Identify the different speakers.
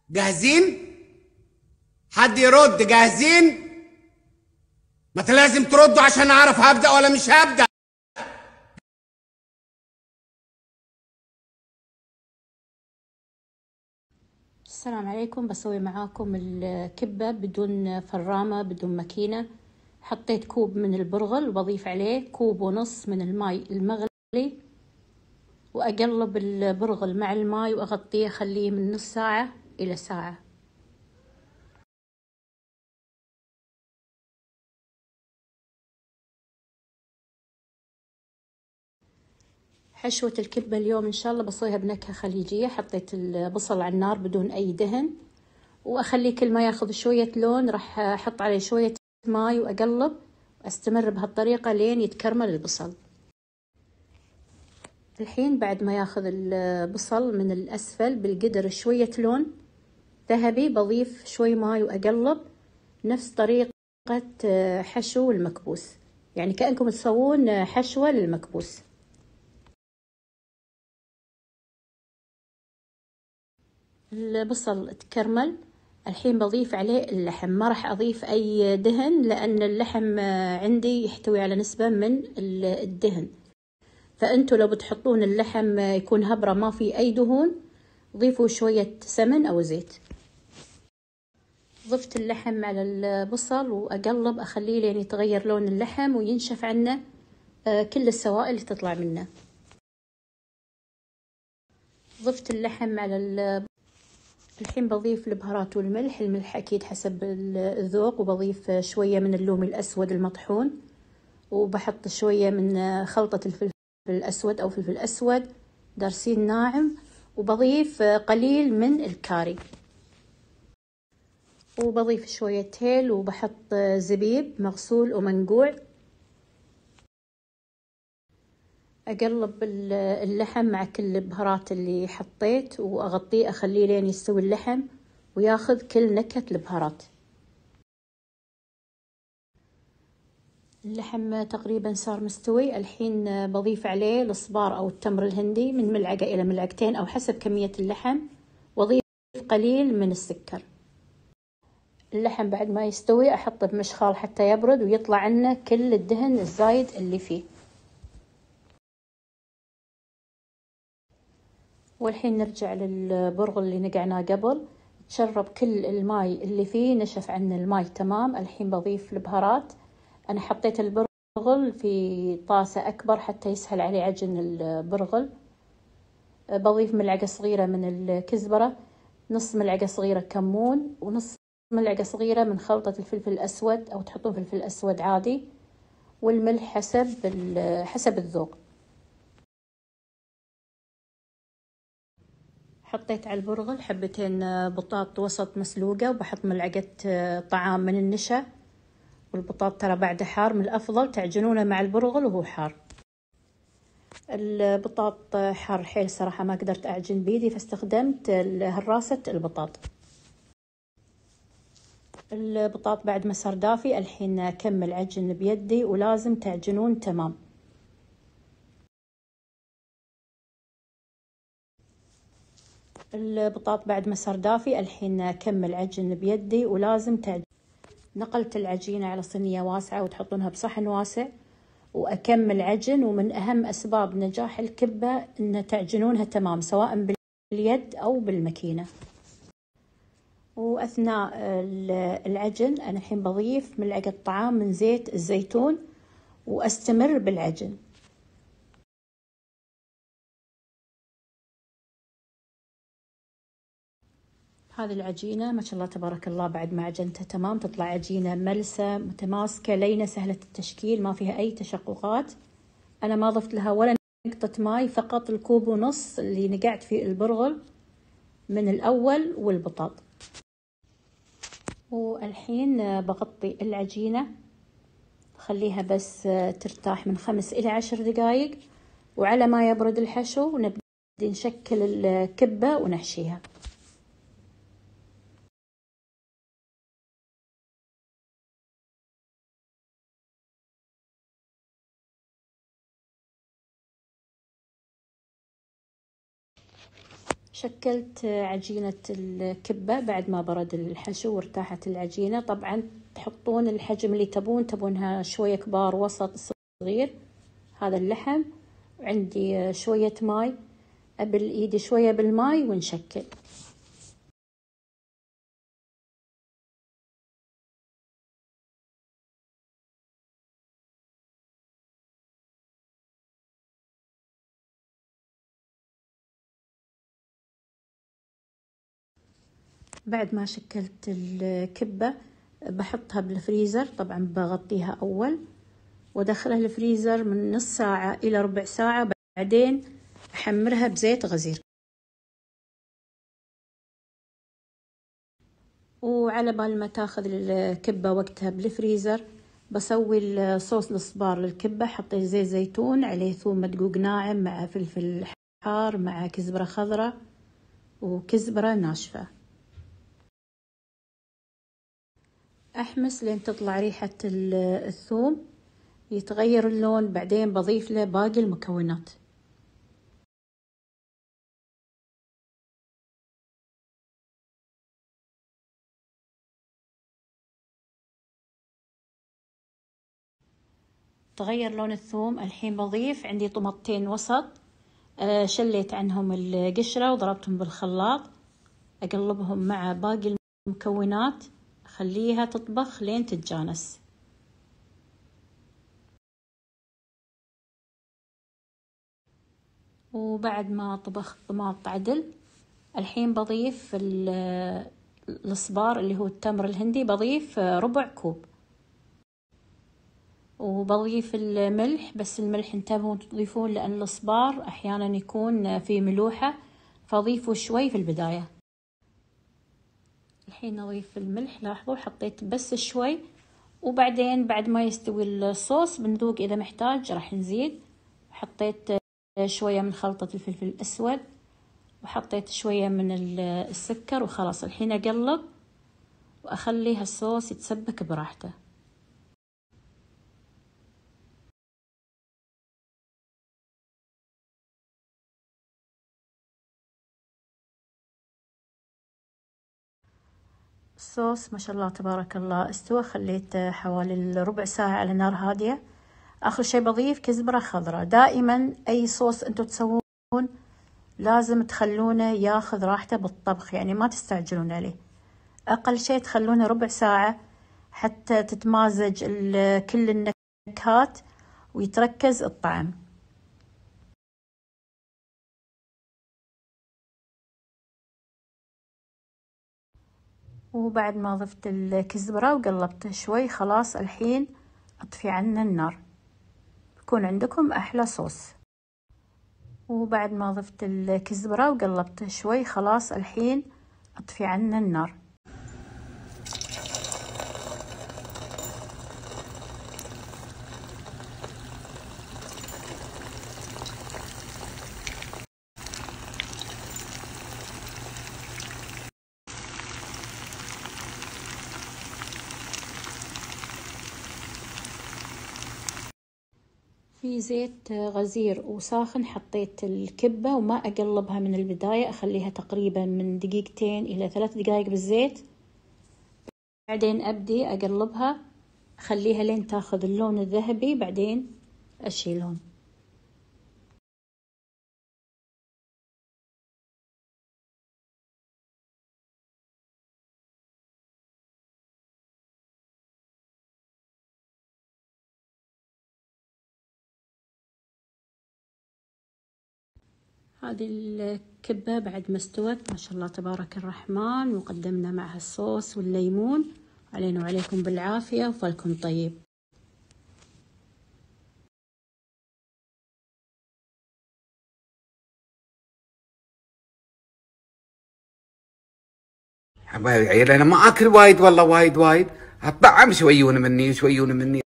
Speaker 1: جاهزين؟ حد يرد؟ جاهزين؟ ما انت لازم تردوا عشان اعرف هبدأ ولا مش هبدأ.
Speaker 2: السلام عليكم. بسوي معاكم الكبة بدون فرامة بدون ماكينة. حطيت كوب من البرغل وبضيف عليه كوب ونص من الماء المغلي، وأقلب البرغل مع الماء وأغطيه أخليه من نص ساعة إلى ساعة. حشوة الكبة اليوم إن شاء الله بسويها بنكهة خليجية. حطيت البصل على النار بدون أي دهن، وأخليه كل ما ياخذ شوية لون راح أحط عليه شوية ماي وأقلب، أستمر بهالطريقة لين يتكرمل البصل. الحين بعد ما ياخذ البصل من الأسفل بالقدر شوية لون ذهبي بضيف شوي ماي وأقلب، نفس طريقة حشو المكبوس، يعني كأنكم تسوون حشوة للمكبوس. البصل تكرمل، الحين بضيف عليه اللحم. ما راح أضيف أي دهن لأن اللحم عندي يحتوي على نسبة من الدهن، فأنتوا لو بتحطون اللحم يكون هبرة ما في أي دهون ضيفوا شوية سمن أو زيت. ضفت اللحم على البصل وأقلب أخليه لين يتغير لون اللحم وينشف عنه كل السوائل اللي تطلع منه. ضفت اللحم على الحين بضيف البهارات والملح. الملح أكيد حسب الذوق، وبضيف شوية من اللوم الأسود المطحون، وبحط شوية من خلطة الفلفل الأسود أو فلفل أسود دارسين ناعم، وبضيف قليل من الكاري، وبضيف شوية هيل، وبحط زبيب مغسول ومنقوع. أقلب اللحم مع كل البهارات اللي حطيت وأغطيه أخليه لين يستوي اللحم وياخذ كل نكهة البهارات. اللحم تقريبا صار مستوي. الحين بضيف عليه الصبار أو التمر الهندي من ملعقة إلى ملعقتين أو حسب كمية اللحم، وأضيف قليل من السكر. اللحم بعد ما يستوي أحطه بمشخال حتى يبرد ويطلع عنه كل الدهن الزايد اللي فيه. والحين نرجع للبرغل اللي نقعناه قبل، تشرب كل الماي اللي فيه، نشف عنه الماي تمام. الحين بضيف البهارات. أنا حطيت البرغل في طاسة أكبر حتى يسهل عليه عجن البرغل. بضيف ملعقة صغيرة من الكزبرة، نص ملعقة صغيرة كمون، ونص ملعقة صغيرة من خلطة الفلفل الأسود أو تحطون فلفل أسود عادي، والملح حسب الذوق. حطيت على البرغل حبتين بطاط وسط مسلوقة، وبحط ملعقة طعام من النشا. والبطاط ترى بعد حار، من الأفضل تعجنونه مع البرغل وهو حار. البطاط حار حيل صراحة، ما قدرت أعجن بيدي فاستخدمت هراسة البطاط. البطاط بعد ما صار دافي الحين أكمل عجن بيدي، ولازم تعجنون تمام. البطاط بعد ما صار دافي الحين أكمل عجن بيدي، ولازم تعجن. نقلت العجينة على صينية واسعة وتحطونها بصحن واسع، وأكمل عجن. ومن أهم أسباب نجاح الكبة إن تعجنونها تمام سواء باليد أو بالماكينة. وأثناء العجن أنا الحين بضيف ملعقة طعام من زيت الزيتون وأستمر بالعجن. هذه العجينة ما شاء الله تبارك الله بعد ما عجنتها تمام تطلع عجينة ملسة متماسكة لينة سهلة التشكيل، ما فيها أي تشققات. أنا ما ضفت لها ولا نقطة ماي، فقط الكوب ونص اللي نقعت فيه البرغل من الأول والبطاط. والحين بغطي العجينة، خليها بس ترتاح من 5 إلى 10 دقايق، وعلى ما يبرد الحشو نبدأ نشكل الكبة ونحشيها. شكلت عجينة الكبة بعد ما برد الحشو وارتاحت العجينة. طبعا تحطون الحجم اللي تبونها شوية كبار، وسط، صغير. هذا اللحم، عندي شوية ماي، أبل إيدي شوية بالماي ونشكل. بعد ما شكلت الكبة بحطها بالفريزر. طبعا بغطيها أول وادخلها الفريزر من نص ساعة إلى ربع ساعة، بعدين أحمرها بزيت غزير. وعلى بال ما تاخذ الكبة وقتها بالفريزر، بسوي الصوص الصبار للكبة. حطيت زيت زيتون، عليه ثوم مدقوق ناعم، مع فلفل حار، مع كزبرة خضراء وكزبرة ناشفة. أحمس لين تطلع ريحة الثوم، يتغير اللون، بعدين بضيف له باقي المكونات. تغير لون الثوم. الحين بضيف عندي طماطتين وسط، شليت عنهم القشرة وضربتهم بالخلاط. أقلبهم مع باقي المكونات، أخليها تطبخ لين تتجانس. وبعد ما طبخت طماط عدل، الحين بضيف الصبار اللي هو التمر الهندي، بضيف ربع كوب. وبضيف الملح، بس الملح انتبهوا تضيفون لأن الصبار أحيانا يكون فيه ملوحة، فضيفوا شوي في البداية. الحين أضيف الملح، لاحظوا حطيت بس شوي. وبعدين بعد ما يستوي الصوص بنذوق، إذا محتاج راح نزيد. حطيت شوية من خلطة الفلفل الأسود، وحطيت شوية من السكر، وخلاص الحين أقلب وأخلي هالصوص يتسبك براحته. الصوص ما شاء الله تبارك الله استوى. خليته حوالي ربع ساعة على نار هادية. آخر شي بضيف كزبرة خضراء. دائما أي صوص أنتوا تسوون لازم تخلونه ياخذ راحته بالطبخ، يعني ما تستعجلون عليه. أقل شي تخلونه ربع ساعة حتى تتمازج كل النكهات ويتركز الطعم. وبعد ما ضفت الكزبرة وقلبته شوي، خلاص الحين أطفي عنه النار، بيكون عندكم أحلى صوص. وبعد ما ضفت الكزبرة وقلبته شوي، خلاص الحين أطفي عنه النار. في زيت غزير وساخن حطيت الكبة، وما أقلبها من البداية، أخليها تقريبا من دقيقتين إلى 3 دقائق بالزيت. بعدين أبدي أقلبها، أخليها لين تاخذ اللون الذهبي، بعدين أشيلهم. هذه الكبة بعد ما استوت ما شاء الله تبارك الرحمن، وقدمنا معها الصوص والليمون. علينا وعليكم بالعافية، وفالكم طيب.
Speaker 1: حبايبي عيال، انا ما اكل وايد والله، وايد اطعم، شويون مني وشويون مني.